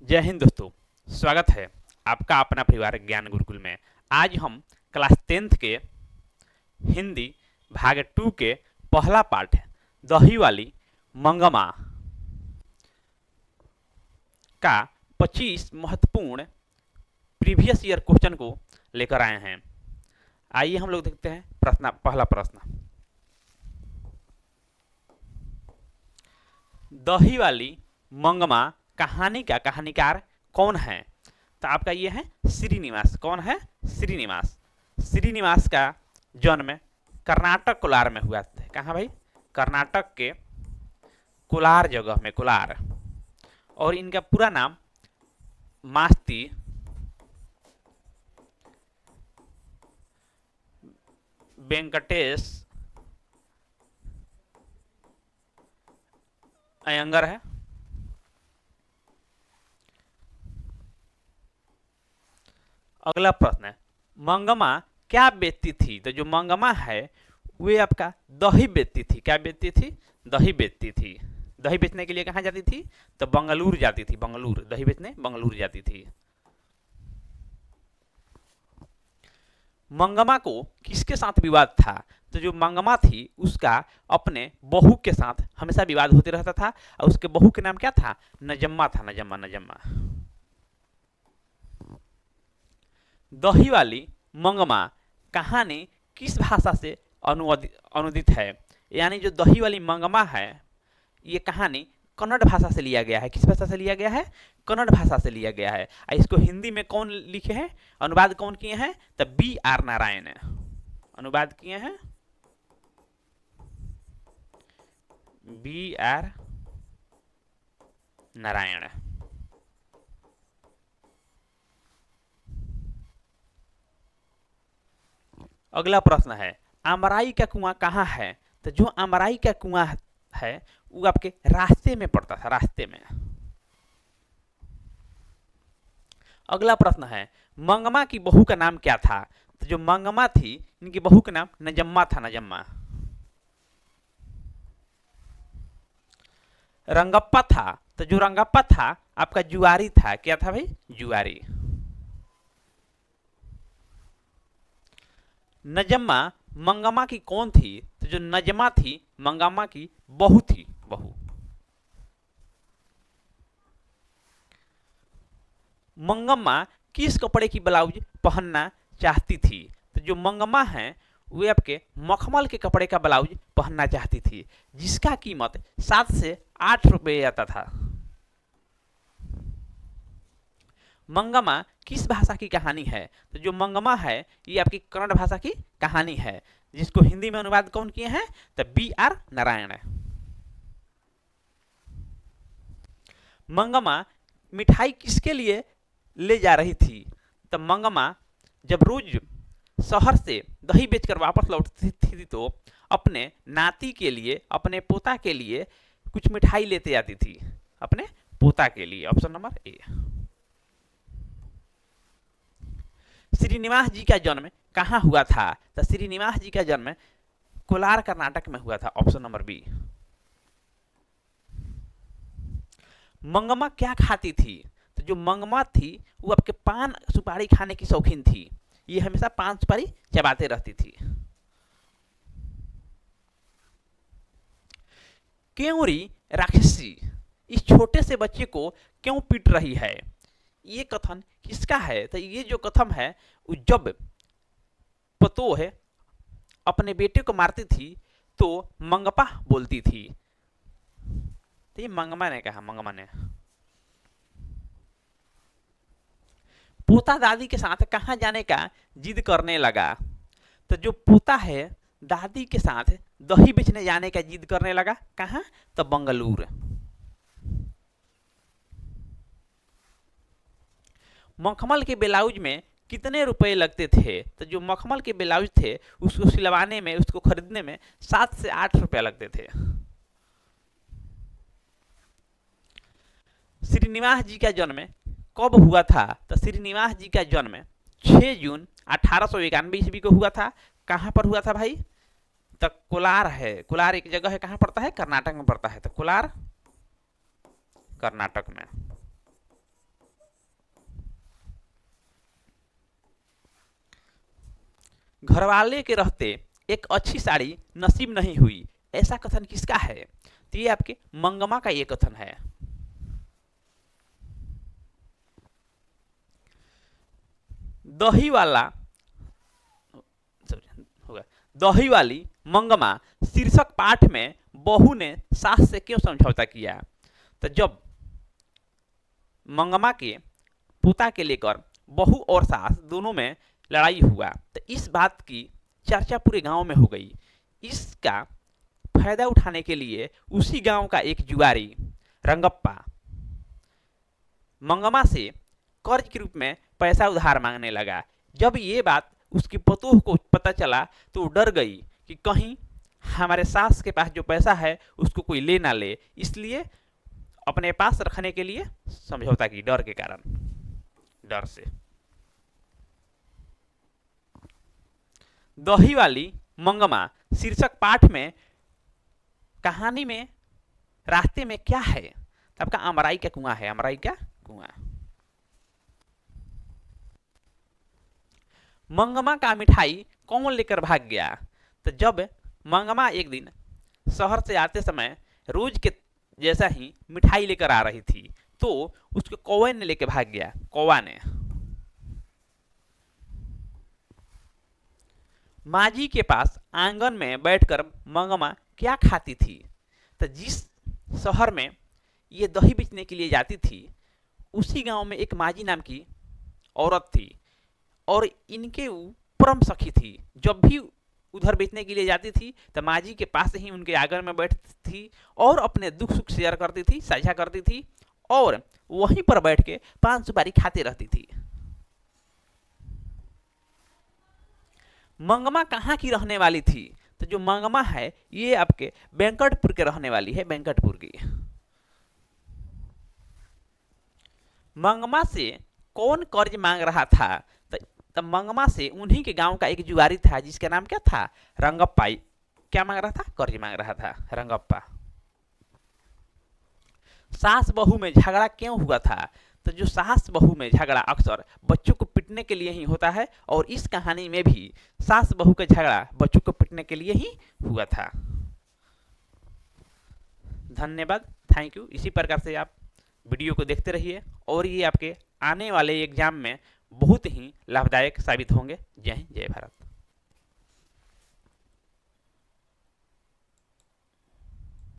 जय हिंद दोस्तों। स्वागत है आपका अपना परिवार ज्ञान गुरुकुल में। आज हम क्लास 10th के हिंदी भाग 2 के पहला पाठ दही वाली मंगमा का 25 महत्वपूर्ण प्रीवियस ईयर क्वेश्चन को लेकर आए हैं। आइए हम लोग देखते हैं पहला प्रश्न। दही वाली मंगमा कहानी का कहानीकार कौन है? तो आपका ये है श्रीनिवास। कौन है? श्रीनिवास। श्रीनिवास का जन्म कर्नाटक कोलार में हुआ था। कहाँ भाई? कर्नाटक के कोलार जगह में, कोलार। और इनका पूरा नाम मास्ती वेंकटेश अयंगर है। अगला प्रश्न है, मंगमा क्या बेचती थी? तो जो मंगमा है वे आपका दही बेचती थी। क्या बेचती थी? दही बेचती थी। दही बेचने के लिए कहाँ जाती थी? तो बंगलुरु जाती थी। बंगलुरु, दही बेचने बंगलुरु जाती थी। मंगमा को किसके साथ विवाद था? तो जो मंगमा थी उसका अपने बहू के साथ हमेशा विवाद होते रहता था। और उसके बहू के नाम क्या था? नजम्मा था। नजम्मा, नजम्मा। दही वाली मंगमा कहानी किस भाषा से अनुदित है? यानी जो दही वाली मंगमा है ये कहानी कन्नड़ भाषा से लिया गया है। किस भाषा से लिया गया है? कन्नड़ भाषा से लिया गया है। और इसको हिंदी में कौन लिखे हैं? अनुवाद कौन किए हैं? तो B.R. नारायण अनुवाद किए हैं। B.R. नारायण। अगला प्रश्न है, आमराई का कुआं कहाँ है? तो जो आमराई का कुआं है वो आपके रास्ते में पड़ता था, रास्ते में। अगला प्रश्न है, मंगमा की बहू का नाम क्या था? तो जो मंगमा थी इनकी बहू का नाम नजम्मा था। नजम्मा। रंगप्पा था। तो जो रंगप्पा था आपका जुआरी था। क्या था भाई? जुआरी। नजम्मा मंगमा की कौन थी? तो जो नजमा थी मंगमा की बहू थी, बहू। मंगम्मा किस कपड़े की ब्लाउज पहनना चाहती थी? तो जो मंगम्मा है वे आपके मखमल के कपड़े का ब्लाउज पहनना चाहती थी, जिसका कीमत 7 से 8 रुपये आता था। मंगमा किस भाषा की कहानी है? तो जो मंगमा है ये आपकी कन्नड़ भाषा की कहानी है, जिसको हिंदी में अनुवाद कौन किए हैं? तो B.R. नारायण। मंगमा मिठाई किसके लिए ले जा रही थी? तो मंगमा जब रोज शहर से दही बेचकर वापस लौटती थी तो अपने नाती के लिए, अपने पोता के लिए कुछ मिठाई लेते आती थी। अपने पोता के लिए। Option number A. Srinivas ji का जन्म कहाँ हुआ था? तो श्रीनिवास जी का जन्म कोलार कर्नाटक में हुआ था। Option number B. मंगमा क्या खाती थी? तो जो मंगमा थी वो आपके पान सुपारी खाने की शौकीन थी। ये हमेशा पान सुपारी चबाते रहती थी। क्योंरी राक्षसी इस छोटे से बच्चे को क्यों पीट रही है? ये कथन किसका है? तो ये जो कथन है जब पतोह अपने बेटे को मारती थी तो मंगपा बोलती थी। तो ये मंगमा ने कहा, मंगमा ने। पोता दादी के साथ कहाँ जाने का जिद करने लगा? तो जो पोता है दादी के साथ दही बेचने जाने का जिद करने लगा। कहाँ? तो बंगलुरु। मखमल के ब्लाउज में कितने रुपए लगते थे? तो जो मखमल के ब्लाउज थे उसको सिलवाने में, उसको खरीदने में 7 से 8 रुपया लगते थे। श्रीनिवास जी का जन्म कब हुआ था? तो श्रीनिवास जी का जन्म 6 जून 1891 ईस्वी को हुआ था। कहाँ पर हुआ था भाई? तो कोलार है। कोलार एक जगह है, कहाँ पड़ता है? कर्नाटक में पड़ता है। तो कोलार कर्नाटक में। घरवाले के रहते एक अच्छी साड़ी नसीब नहीं हुई, ऐसा कथन किसका है? तो ये आपके मंगमा का ये कथन है। दही वाला होगा दही वाली मंगमा शीर्षक पाठ में बहू ने सास से क्यों समझौता किया? तो जब मंगमा के पोता के लेकर बहू और सास दोनों में लड़ाई हुआ तो इस बात की चर्चा पूरे गांव में हो गई। इसका फायदा उठाने के लिए उसी गांव का एक जुआरी रंगप्पा मंगमा से कर्ज के रूप में पैसा उधार मांगने लगा। जब ये बात उसकी पतोह को पता चला तो वो डर गई कि कहीं हमारे सास के पास जो पैसा है उसको कोई ले ना ले, इसलिए अपने पास रखने के लिए समझौता की, डर के कारण, डर से। दही वाली मंगमा शीर्षक पाठ में कहानी में रास्ते में क्या है? आपका अमराई का कुआं है, अमराई का कुआं। मंगमा का मिठाई कौन लेकर भाग गया? तो जब मंगमा एक दिन शहर से आते समय रोज के जैसा ही मिठाई लेकर आ रही थी तो उसको कौवे ने लेकर भाग गया, कौवा ने। माजी के पास आंगन में बैठकर मंगमा क्या खाती थी? तो जिस शहर में ये दही बेचने के लिए जाती थी उसी गांव में एक माजी नाम की औरत थी और इनके परम सखी थी। जब भी उधर बेचने के लिए जाती थी तो माजी के पास ही उनके आंगन में बैठती थी और अपने दुख सुख शेयर करती थी, साझा करती थी और वहीं पर बैठ के पान सुपारी खाते रहती थी। मंगमा कहाँ की रहने वाली थी? तो जो मंगमा है ये आपके वेंकटपुर के रहने वाली है, वेंकटपुर की। मंगमा से कौन कर्ज मांग रहा था? तब मंगमा से उन्हीं के गांव का एक जुआरी था जिसका नाम क्या था? रंगप्पा। क्या मांग रहा था? कर्ज मांग रहा था रंगप्पा। सास बहू में झगड़ा क्यों हुआ था? तो जो सास बहू में झगड़ा अक्सर बच्चों को पिटने के लिए ही होता है और इस कहानी में भी सास बहू का झगड़ा बच्चों को पिटने के लिए ही हुआ था। धन्यवाद, थैंक यू। इसी प्रकार से आप वीडियो को देखते रहिए और ये आपके आने वाले एग्जाम में बहुत ही लाभदायक साबित होंगे। जय हिंद, जय भारत।